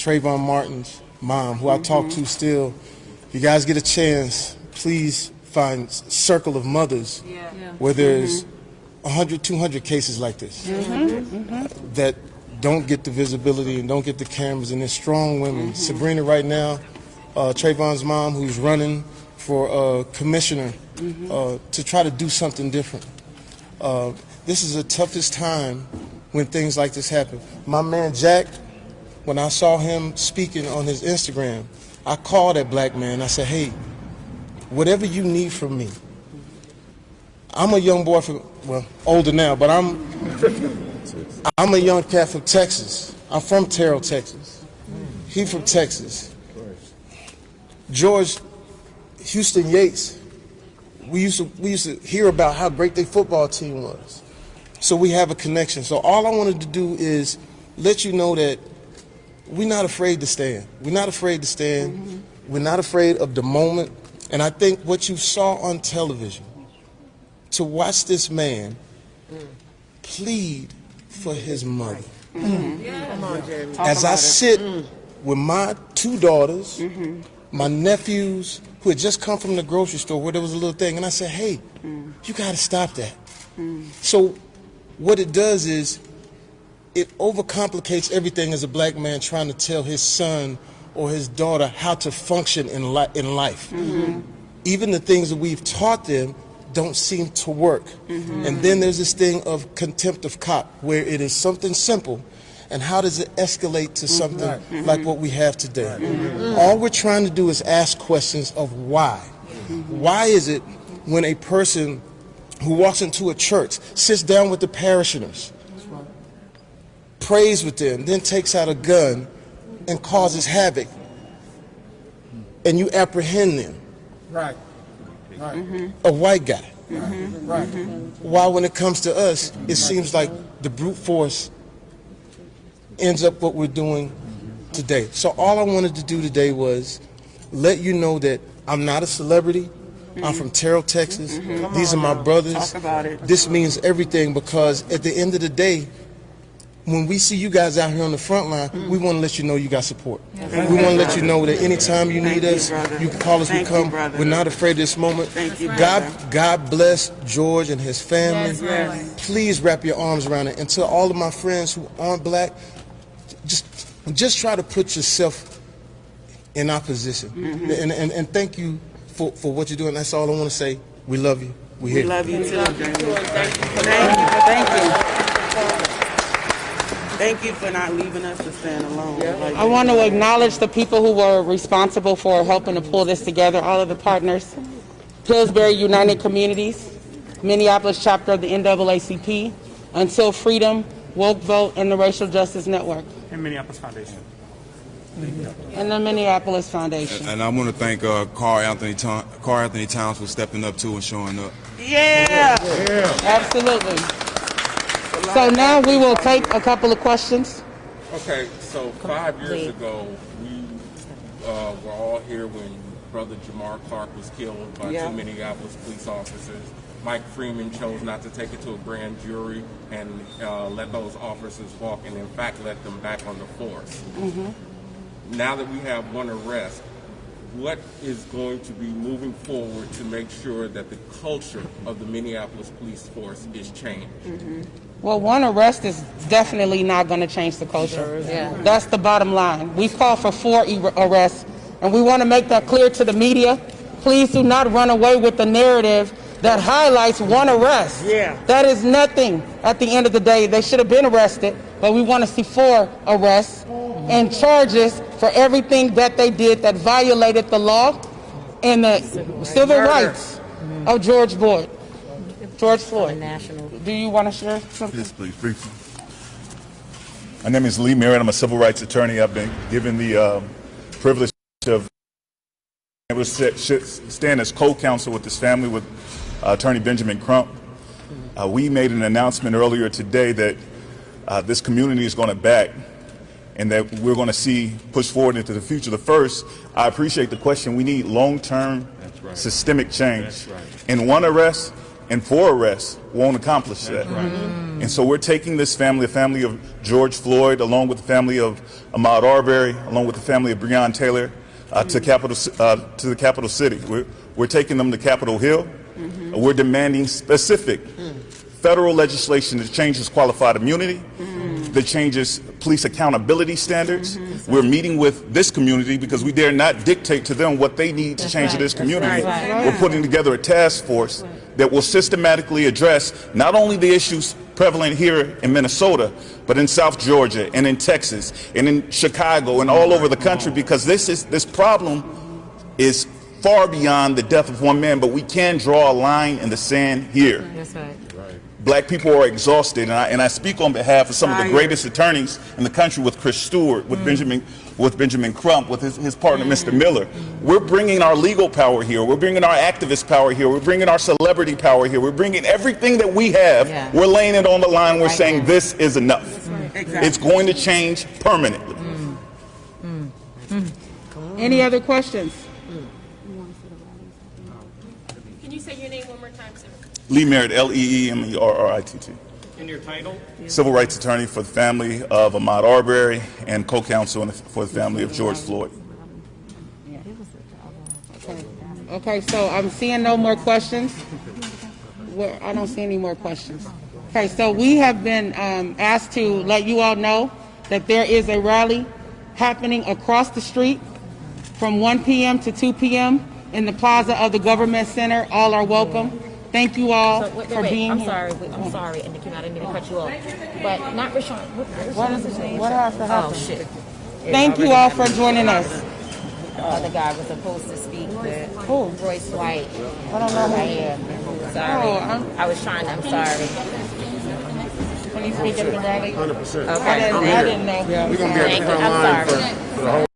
Trayvon Martin's mom, who I talk to still. If you guys get a chance, please find Circle of Mothers where there's 100, 200 cases like this that don't get the visibility and don't get the cameras, and they're strong women. Sabrina right now, Trayvon's mom, who's running for commissioner to try to do something different. This is the toughest time when things like this happen. My man Jack, when I saw him speaking on his Instagram, I called that black man. I said, hey, whatever you need from me. I'm a young boy from, well, older now, but I'm a young cat from Texas. I'm from Terrell, Texas. He from Texas. George Houston Yates, we used to hear about how great their football team was. So we have a connection. So all I wanted to do is let you know that we're not afraid to stand. We're not afraid to stand. We're not afraid of the moment. And I think what you saw on television, to watch this man plead for his mother. As I sit with my two daughters, my nephews, who had just come from the grocery store where there was a little thing, and I said, hey, you got to stop that. So what it does is it overcomplicates everything as a black man trying to tell his son or his daughter how to function in life. Even the things that we've taught them don't seem to work. And then there's this thing of contempt of cop, where it is something simple, and how does it escalate to something like what we have today? All we're trying to do is ask questions of why. Why is it when a person who walks into a church, sits down with the parishioners, prays with them, then takes out a gun and causes havoc, and you apprehend them? Right. A white guy. Why, when it comes to us, it seems like the brute force ends up what we're doing today. So all I wanted to do today was let you know that I'm not a celebrity. I'm from Terrell, Texas. These are my brothers. Talk about it. This means everything, because at the end of the day, when we see you guys out here on the front line, we want to let you know you got support. We want to let you know that anytime you need us, you can call us, we come. We're not afraid of this moment. God bless George and his family. Please wrap your arms around it. And to all of my friends who aren't black, just try to put yourself in our position. And thank you for what you're doing. That's all I want to say. We love you. We're here. We love you too. Thank you. Thank you for not leaving us to stand alone. I want to acknowledge the people who were responsible for helping to pull this together, all of the partners. Pillsbury United Communities, Minneapolis chapter of the NAACP, Until Freedom, Woke Vote, and the Racial Justice Network. And Minneapolis Foundation. And the Minneapolis Foundation. And I want to thank Carl Anthony Towns for stepping up too and showing up. Yeah. Absolutely. So now we will take a couple of questions. Okay, so 5 years ago, we were all here when Brother Jamar Clark was killed by two Minneapolis police officers. Mike Freeman chose not to take it to a grand jury and let those officers walk, and in fact let them back on the force. Now that we have one arrest, what is going to be moving forward to make sure that the culture of the Minneapolis police force is changed? Well, one arrest is definitely not going to change the culture. That's the bottom line. We've called for 4 arrests, and we want to make that clear to the media. Please do not run away with the narrative that highlights one arrest. That is nothing at the end of the day. They should have been arrested, but we want to see 4 arrests and charges for everything that they did that violated the law and the civil rights of George Floyd. Do you want to share something? Yes, please, briefly. My name is Lee Merritt. I'm a civil rights attorney. I've been given the privilege of able to stand as co-counsel with this family with Attorney Benjamin Crump. We made an announcement earlier today that this community is going to back and that we're going to see push forward into the future. The first, I appreciate the question. We need long-term systemic change. In one arrest, and 4 arrests won't accomplish that. And so we're taking this family, the family of George Floyd, along with the family of Ahmaud Arbery, along with the family of Breonna Taylor, to the capital city. We're taking them to Capitol Hill. We're demanding specific federal legislation that changes qualified immunity, that changes police accountability standards. We're meeting with this community because we dare not dictate to them what they need to change this community. We're putting together a task force that will systematically address not only the issues prevalent here in Minnesota, but in South Georgia and in Texas and in Chicago and all over the country, because this problem is far beyond the death of one man, but we can draw a line in the sand here. That's right. Black people are exhausted, and I speak on behalf of some of the greatest attorneys in the country, with Chris Stewart, with Benjamin Crump, with his partner, Mr. Miller. We're bringing our legal power here. We're bringing our activist power here. We're bringing our celebrity power here. We're bringing everything that we have. Yeah. We're laying it on the line. We're saying now. this is enough. Exactly. It's going to change permanently. Any other questions? Can you say your name one more time, sir? Lee Merritt, Leemerritt. And your title? Civil rights attorney for the family of Ahmaud Arbery and co-counsel for the family of George Floyd. Okay, so I'm seeing no more questions. I don't see any more questions. Okay, so we have been asked to let you all know that there is a rally happening across the street from 1 p.m. to 2 p.m. in the plaza of the Government Center. All are welcome. Thank you all for being here. I'm sorry, and I didn't mean to cut you off. But not Rashawn. What is his name? What has to happen? Oh, shit. Thank you all for joining us. The other guy was supposed to speak with Who? Royce White. I don't know who. Yeah. Sorry. I was trying. I'm sorry. Can you speak at the rally? 100%. Okay. I didn't know. We're gonna be at the Thank you. front I'm line sorry. for